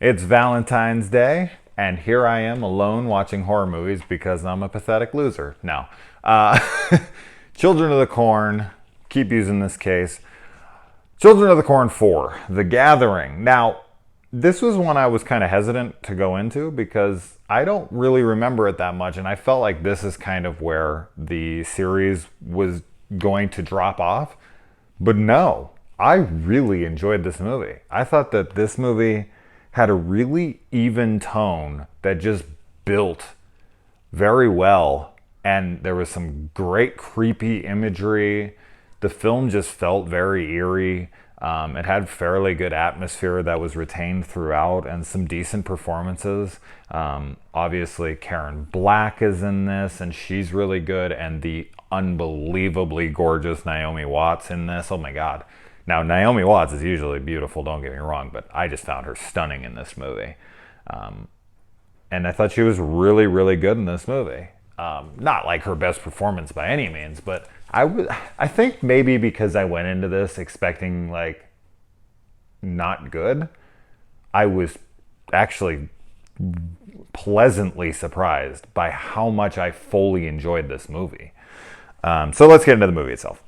It's Valentine's Day, and here I am alone watching horror movies because I'm a pathetic loser. No. Uh, Children of the Corn, keep using this case. Children of the Corn 4, The Gathering. Now, this was one I was kind of hesitant to go into because I don't really remember it that much, and I felt like this is kind of where the series was going to drop off. But no, I really enjoyed this movie. I thought that this movie had a really even tone that just built very well. And there was some great creepy imagery. The film just felt very eerie. It had fairly good atmosphere that was retained throughout and some decent performances. Obviously, Karen Black is in this, and she's really good. And the unbelievably gorgeous Naomi Watts in this. Oh my God. Now, Naomi Watts is usually beautiful, don't get me wrong, but I just found her stunning in this movie. And I thought she was really, really good in this movie. Not like her best performance by any means, but I think maybe because I went into this expecting like not good, I was actually pleasantly surprised by how much I fully enjoyed this movie. So let's get into the movie itself.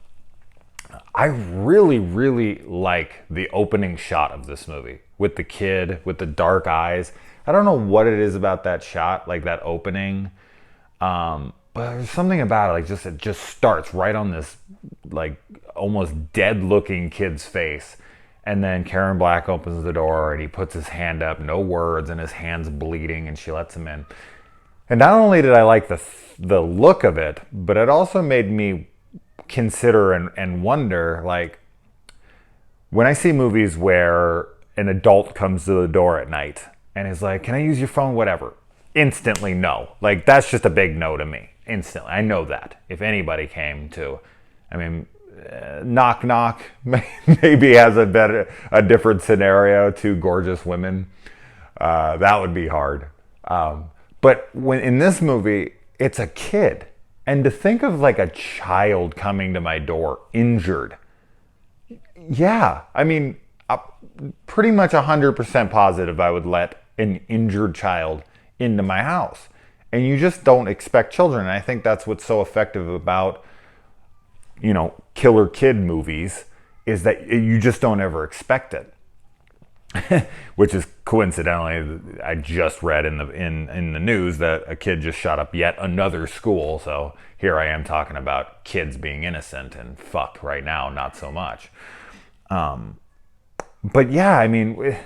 I really, really like the opening shot of this movie with the kid with the dark eyes. I don't know what it is about that shot, like that opening. But there's something about it, like just it just starts right on this like almost dead looking kid's face. And then Karen Black opens the door and he puts his hand up, no words, and his hand's bleeding, and she lets him in. And not only did I like the look of it, but it also made me consider and wonder, like, when I see movies where an adult comes to the door at night and is like, can I use your phone? Whatever. Instantly, no. Like, that's just a big no to me. Instantly. I know that. If anybody came to, I mean, knock knock maybe has a different scenario, two gorgeous women. That would be hard. But when in this movie, it's a kid. And to think of like a child coming to my door injured. Yeah, I mean, pretty much 100% positive I would let an injured child into my house. And you just don't expect children. And I think that's what's so effective about, killer kid movies, is that you just don't ever expect it. Which is coincidentally, I just read in the news that a kid just shot up yet another school. So here I am talking about kids being innocent, and fuck, right now, not so much. But yeah, I mean,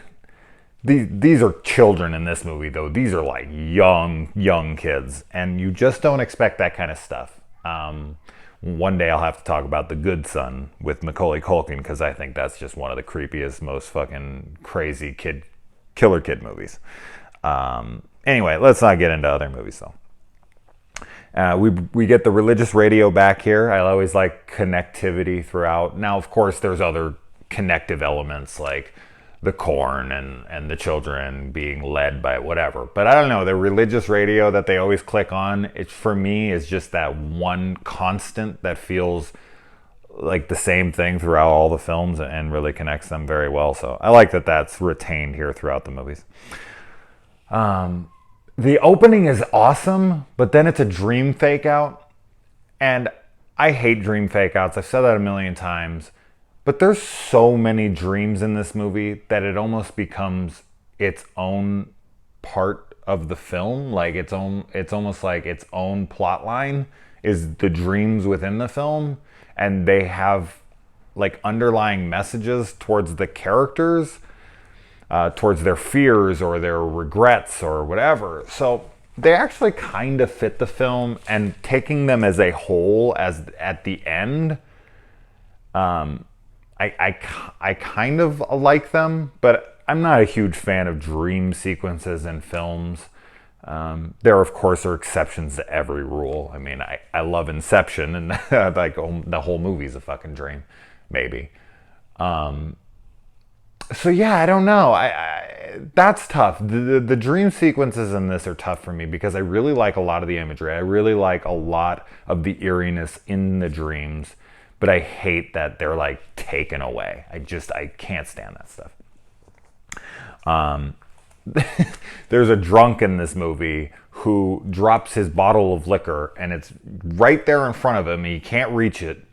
these are children in this movie, though. These are like young kids, and you just don't expect that kind of stuff. One day I'll have to talk about The Good Son with Macaulay Culkin, because I think that's just one of the creepiest, most fucking crazy killer kid movies. Anyway, let's not get into other movies though. We get the religious radio back here. I always like connectivity throughout. Now, of course, there's other connective elements like the corn and the children being led by whatever. But I don't know, the religious radio that they always click on, it for me is just that one constant that feels like the same thing throughout all the films and really connects them very well. So I like that that's retained here throughout the movies. The opening is awesome, but then it's a dream fake out. And I hate dream fake outs. I've said that a million times. But there's so many dreams in this movie that it almost becomes its own part of the film. Like it's almost like its own plot line is the dreams within the film. And they have like underlying messages towards the characters, towards their fears or their regrets or whatever. So they actually kind of fit the film, and taking them as a whole as at the end, I kind of like them, but I'm not a huge fan of dream sequences in films. There, of course, are exceptions to every rule. I mean, I love Inception, and like the whole movie's a fucking dream, maybe. So yeah, I don't know. That's tough. The dream sequences in this are tough for me because I really like a lot of the imagery. I really like a lot of the eeriness in the dreams. But I hate that they're like taken away. I can't stand that stuff. there's a drunk in this movie who drops his bottle of liquor and it's right there in front of him. He can't reach it.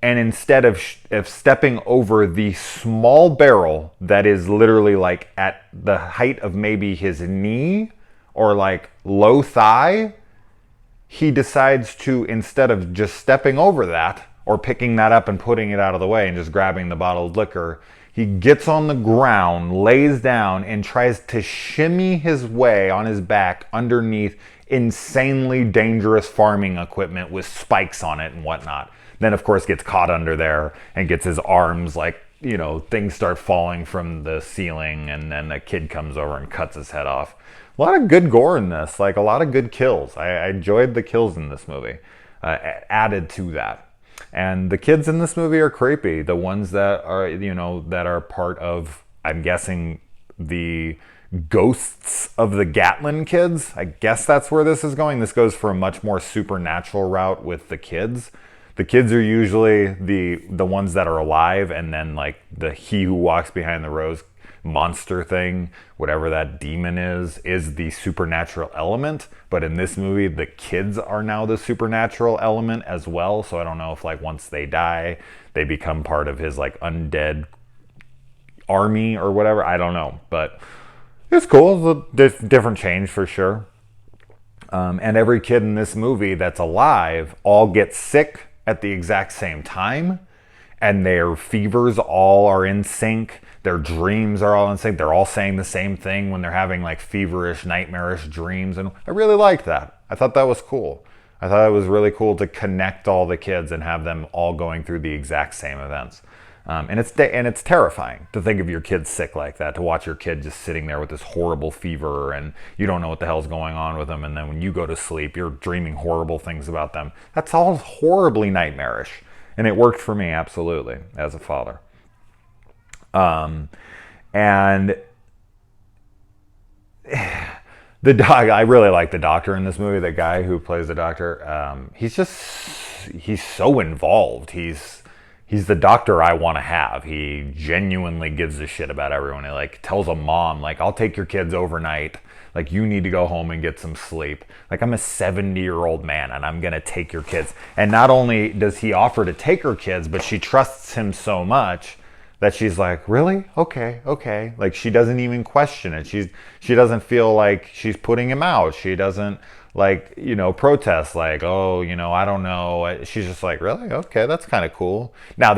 And instead of stepping over the small barrel that is literally like at the height of maybe his knee or like low thigh, he decides to, instead of just stepping over that or picking that up and putting it out of the way and just grabbing the bottle of liquor, he gets on the ground, lays down, and tries to shimmy his way on his back underneath insanely dangerous farming equipment with spikes on it and whatnot. Then, of course, gets caught under there and gets his arms, like, you know, things start falling from the ceiling, and then a kid comes over and cuts his head off. A lot of good gore in this, like a lot of good kills. I enjoyed the kills in this movie, added to that. And the kids in this movie are creepy. The ones that are, you know, that are part of, I'm guessing, the ghosts of the Gatlin kids. I guess that's where this is going. This goes for a much more supernatural route with the kids. The kids are usually the ones that are alive, and then like the he who walks behind the rose monster thing, whatever that demon is the supernatural element. But in this movie, the kids are now the supernatural element as well. So I don't know if like once they die, they become part of his like undead army or whatever. I don't know, but it's cool. It's a different change for sure. And every kid in this movie that's alive all gets sick at the exact same time, and their fevers all are in sync. Their dreams are all in sync. They're all saying the same thing when they're having like feverish, nightmarish dreams. And I really liked that. I thought that was cool. I thought it was really cool to connect all the kids and have them all going through the exact same events. And it's terrifying to think of your kid sick like that, to watch your kid just sitting there with this horrible fever and you don't know what the hell's going on with them. And then when you go to sleep, you're dreaming horrible things about them. That's all horribly nightmarish. And it worked for me, absolutely, as a father. And the dog, I really like the doctor in this movie, the guy who plays the doctor. He's so involved. He's the doctor I want to have. He genuinely gives a shit about everyone. He like tells a mom, like, I'll take your kids overnight. Like, you need to go home and get some sleep. Like, I'm a 70-year-old man and I'm going to take your kids. And not only does he offer to take her kids, but she trusts him so much that she's like, really? Okay. Like, she doesn't even question it. She doesn't feel like she's putting him out. She doesn't, like, you know, protest, like, oh, you know, I don't know. She's just like, really? Okay, that's kind of cool. Now,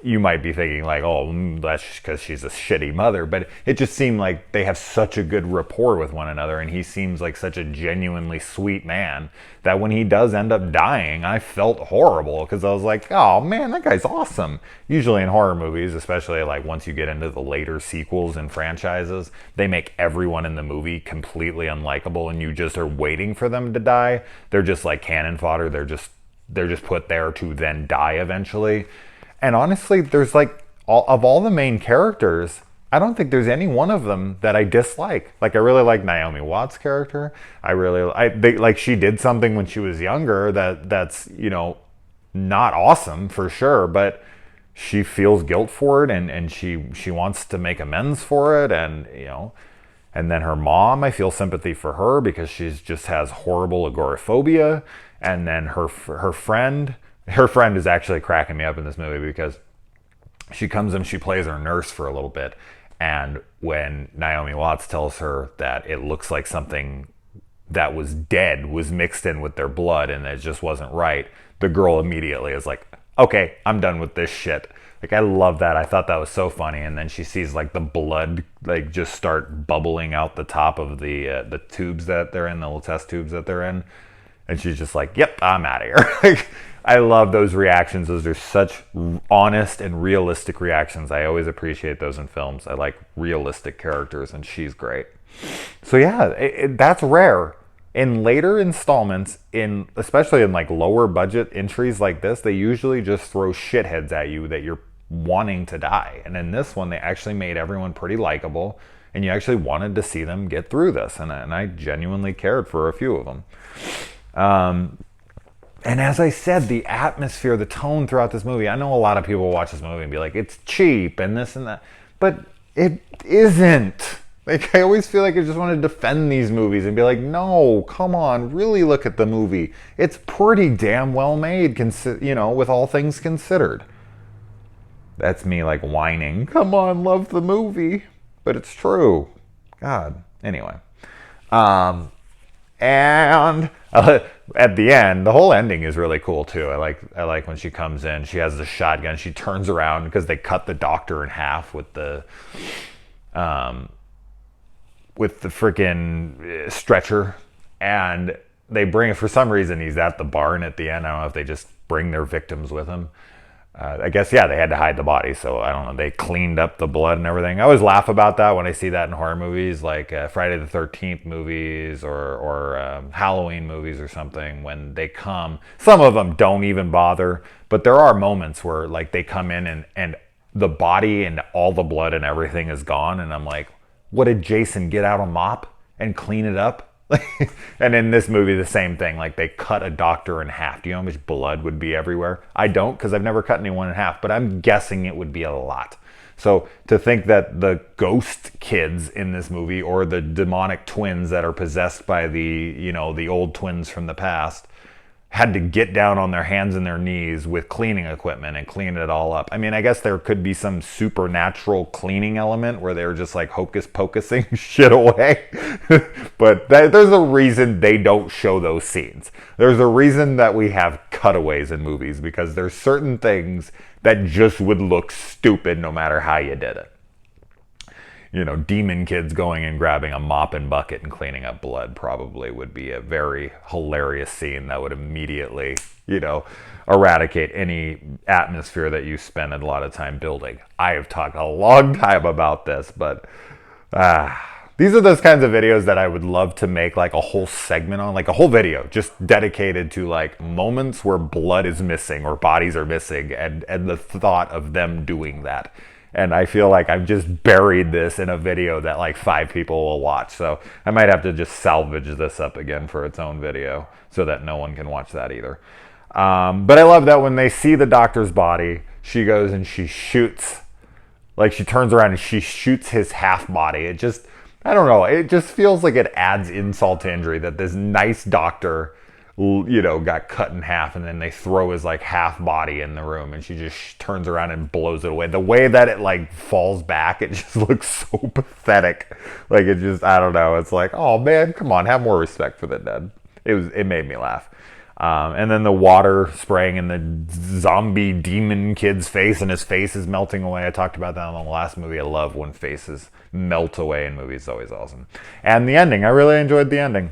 you might be thinking, like, oh, that's just because she's a shitty mother. But it just seemed like they have such a good rapport with one another. And he seems like such a genuinely sweet man that when he does end up dying, I felt horrible because I was like, oh, man, that guy's awesome. Usually in horror movies, especially like once you get into the later sequels and franchises, they make everyone in the movie completely unlikable and you just are waiting for them to die. They're just like cannon fodder. They're just put there to then die eventually. And honestly, there's like, all the main characters, I don't think there's any one of them that I dislike. Like, I really like Naomi Watts' character. Like, she did something when she was younger that's, you know, not awesome for sure, but she feels guilt for it and she wants to make amends for it. And, you know, and then her mom, I feel sympathy for her because she's just has horrible agoraphobia. And then her friend is actually cracking me up in this movie because she comes and she plays her nurse for a little bit. And when Naomi Watts tells her that it looks like something that was dead was mixed in with their blood and it just wasn't right, the girl immediately is like, okay, I'm done with this shit. Like, I love that. I thought that was so funny. And then she sees like the blood like just start bubbling out the top of the tubes that they're in, the little test tubes that they're in. And she's just like, yep, I'm out of here. Like, I love those reactions. Those are such honest and realistic reactions. I always appreciate those in films. I like realistic characters, and she's great. So yeah, that's rare. In later installments, especially in like lower budget entries like this, they usually just throw shitheads at you that you're wanting to die. And in this one, they actually made everyone pretty likable, and you actually wanted to see them get through this. And I genuinely cared for a few of them. And as I said, the atmosphere, the tone throughout this movie, I know a lot of people watch this movie and be like, it's cheap and this and that, but it isn't. Like, I always feel like I just want to defend these movies and be like, no, come on, really look at the movie. It's pretty damn well made, with all things considered. That's me, like, whining. Come on, love the movie. But it's true. God. Anyway. And at the end, the whole ending is really cool too. I like when she comes in. She has the shotgun. She turns around because they cut the doctor in half with the freaking stretcher, and they bring. For some reason, he's at the barn at the end. I don't know if they just bring their victims with them. I guess, yeah, they had to hide the body, so I don't know. They cleaned up the blood and everything. I always laugh about that when I see that in horror movies, like Friday the 13th movies or Halloween movies or something. When they come, some of them don't even bother, but there are moments where, like, they come in and the body and all the blood and everything is gone, and I'm like, what did Jason get out a mop and clean it up? And in this movie, the same thing. Like, they cut a doctor in half. Do you know how much blood would be everywhere? I don't, because I've never cut anyone in half, but I'm guessing it would be a lot. So to think that the ghost kids in this movie, or the demonic twins that are possessed by the old twins from the past, had to get down on their hands and their knees with cleaning equipment and clean it all up. I mean, I guess there could be some supernatural cleaning element where they're just like hocus pocusing shit away. But there's a reason they don't show those scenes. There's a reason that we have cutaways in movies, because there's certain things that just would look stupid no matter how you did it. Demon kids going and grabbing a mop and bucket and cleaning up blood probably would be a very hilarious scene that would immediately, eradicate any atmosphere that you spend a lot of time building. I have talked a long time about this, but these are those kinds of videos that I would love to make like a whole segment on, like a whole video just dedicated to like moments where blood is missing or bodies are missing, and the thought of them doing that. And I feel like I've just buried this in a video that like 5 people will watch. So I might have to just salvage this up again for its own video so that no one can watch that either. But I love that when they see the doctor's body, she goes and she shoots. Like, she turns around and she shoots his half body. It just, I don't know. It just feels like it adds insult to injury that this nice doctor, got cut in half, and then they throw his like half body in the room, and she just turns around and blows it away. The way that it like falls back, it just looks so pathetic. Like, it just, I don't know. It's like, oh man, come on, have more respect for the dead. It made me laugh. And then the water spraying in the zombie demon kid's face, and his face is melting away. I talked about that in the last movie. I love when faces melt away in movies. It's always awesome. And the ending, I really enjoyed the ending.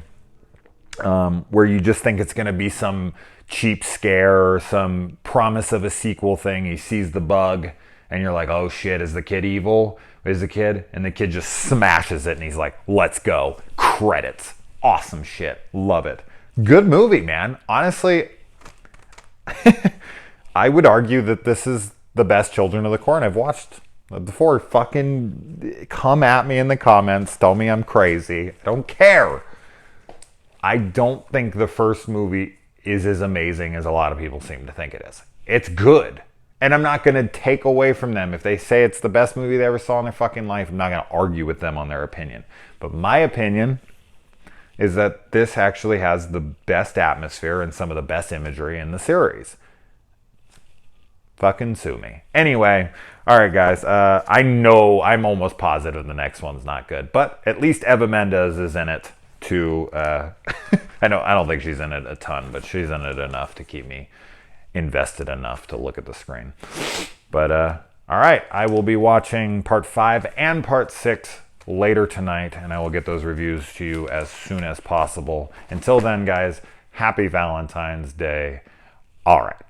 Where you just think it's going to be some cheap scare or some promise of a sequel thing. He sees the bug and you're like, oh shit, is the kid evil? Is the kid? And the kid just smashes it and he's like, let's go. Credits. Awesome shit. Love it. Good movie, man. Honestly, I would argue that this is the best Children of the Corn I've watched before. Fucking come at me in the comments. Tell me I'm crazy. I don't care. I don't think the first movie is as amazing as a lot of people seem to think it is. It's good. And I'm not going to take away from them. If they say it's the best movie they ever saw in their fucking life, I'm not going to argue with them on their opinion. But my opinion is that this actually has the best atmosphere and some of the best imagery in the series. Fucking sue me. Anyway, all right, guys. I know, I'm almost positive the next one's not good. But at least Eva Mendes is in it. I don't think she's in it a ton, but she's in it enough to keep me invested enough to look at the screen. But all right, I will be watching part 5 and part 6 later tonight, and I will get those reviews to you as soon as possible. Until then, guys, happy Valentine's Day. All right.